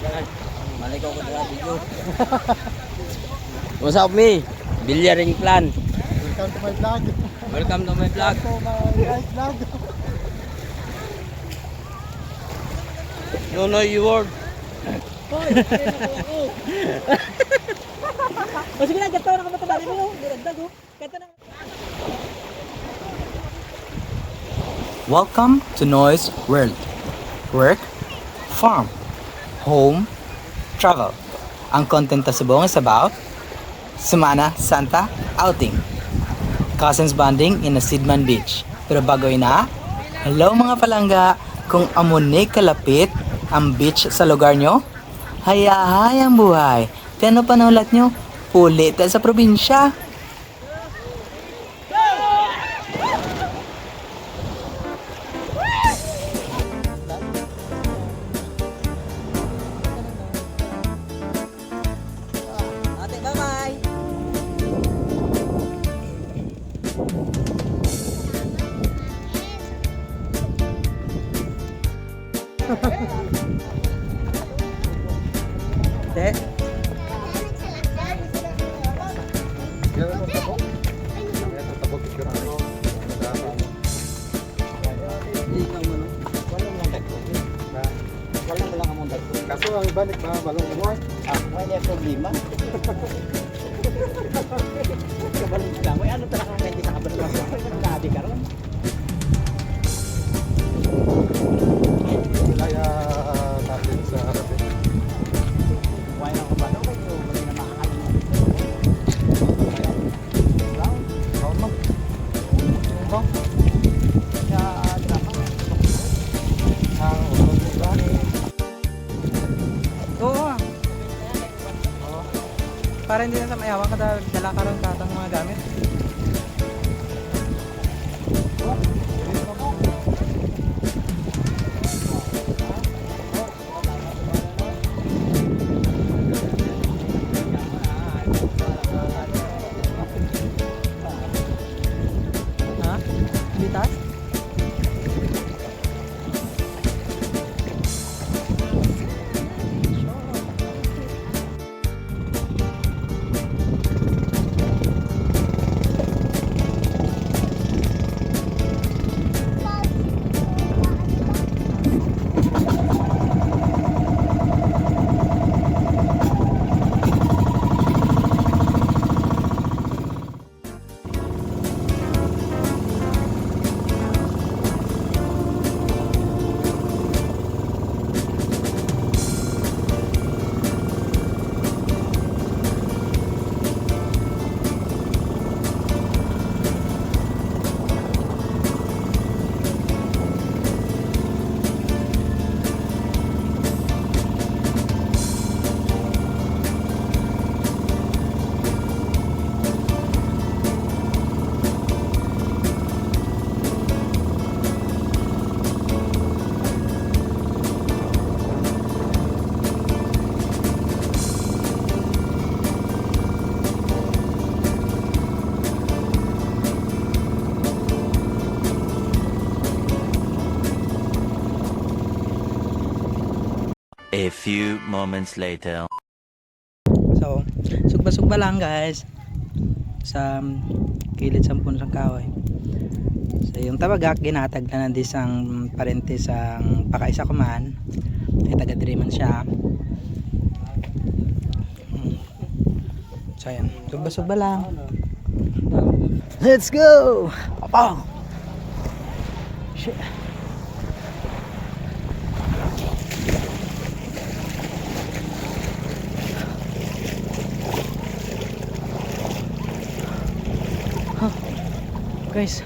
Malay ko sa video. What's up, me? Bilyaring Clan. Welcome to my vlog. Welcome to my vlog. Vlog. No, you word. O sige lang, gato na kamataba mo. Niragdag oh. Gato na. Welcome to Noise World. Work, farm, home, travel. Ang content sa buong is about Semana Santa outing. Cousins bonding in a Sidman Beach. Pero bago na, hello mga palangga, kung amunay kalapit ang beach sa lugar nyo, hayahay ang buhay. Teno pa naulat nyo, ulit sa probinsya. Ate, bye-bye. Te, Kaso ang ibalik ba balong buhay? May problema. Kabalong lang. May ano talaga kung hindi sa kabalong lang. Grabe ka ron. Kaya natin sa harapan. Why na ko ba? Wala na makakalimutan. oo. Para hindi na sa mayawa ka dala ka ron katang mga gamit. Ha? Bitas? A few moments later. So, sugba-sugba lang guys sa kilid sa puno ng kahoy. So, yung tabagak ginatag na nandi sang parente sang pakaisa ko man. Ay taga-diri man siya. So, ayan. Sugba-sugba lang. Let's go! Papa! Shit. Guys,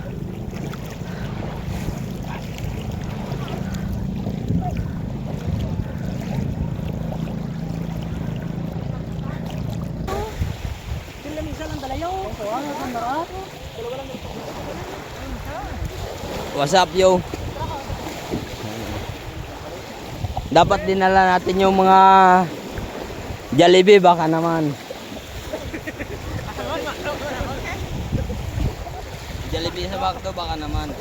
Pilamisa lang dalayo. What's up, yo? Dapat dinala natin yung mga Jollibee baka naman. Jollibee sa bakto baka naman.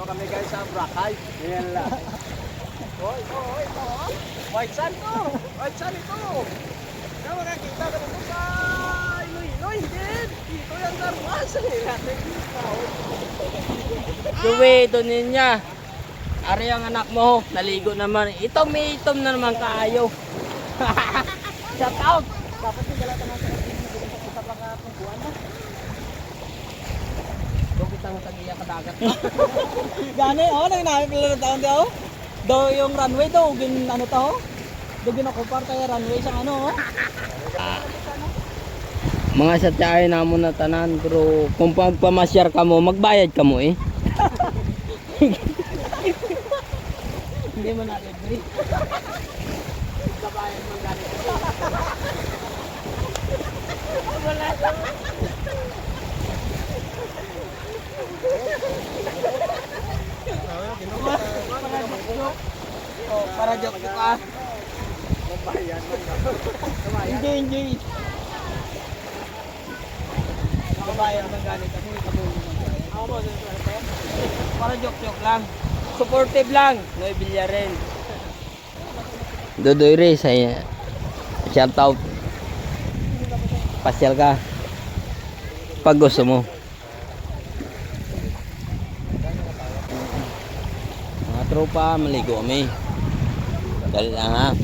kami guys sa Boracay. Yan lang. Hoy, ito. White sand to. White sand ito. Na makakita ka mo sa Iloilo, hindi. Dito yung darwas. Joey, ito niya. Ari ang anak mo, naligo naman. Ito may itom na naman kaayo. Shout out. Dapat yung galata natin sa kita baka tungkuan na. Doon kitang tagiya kadagat. Gani, nang namin pala ng taon daw. Daw yung runway daw, ano to? Daw ginakupar tayo runway sa ano, Mga satyahe na mo na tanan, pero kung pamasyar ka mo, magbayad ka mo eh. Hindi mo na libre. Kabayan mo ganito. Para joke ka. Enjoy. Kabayan mo ganito. Kasi kabulong mo. Ako mo, Para joke lang. Supportive lang. Noy Villarin. Dodoy Ray, saya. Shout out. Pasyal ka. Pag gusto mo. Mga tropa, maligo kami. Dali lang ha.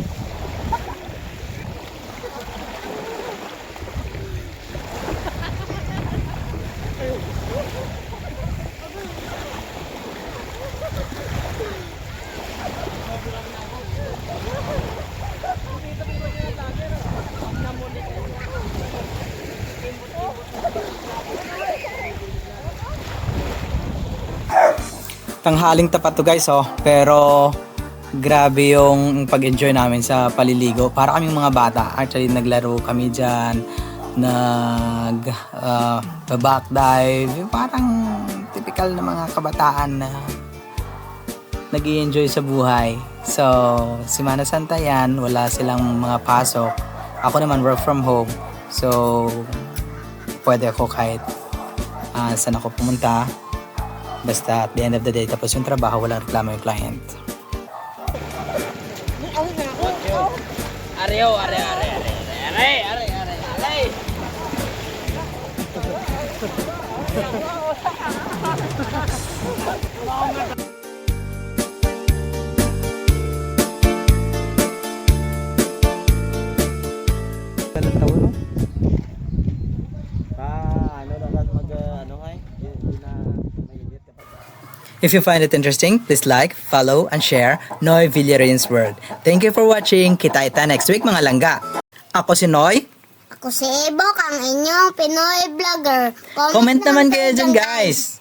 Tanghaling tapat to guys pero grabe yung pag-enjoy namin sa paliligo. Para kaming mga bata. Actually naglaro kami dyan, back dive, yung parang typical na mga kabataan na nag-i-enjoy sa buhay. So, Semana Santa yan, wala silang mga pasok. Ako naman work from home. So, pwede ako kahit saan ako pumunta. Basta at the end of the day, tapos yung trabaho, walang reklamo yung client. Areo. If you find it interesting, please like, follow, and share Noy Villarin's World. Thank you for watching. Kita-kita next week mga langga. Ako si Noy. Ako si Ebok, ang inyong Pinoy vlogger. Comment naman kayo dyan guys.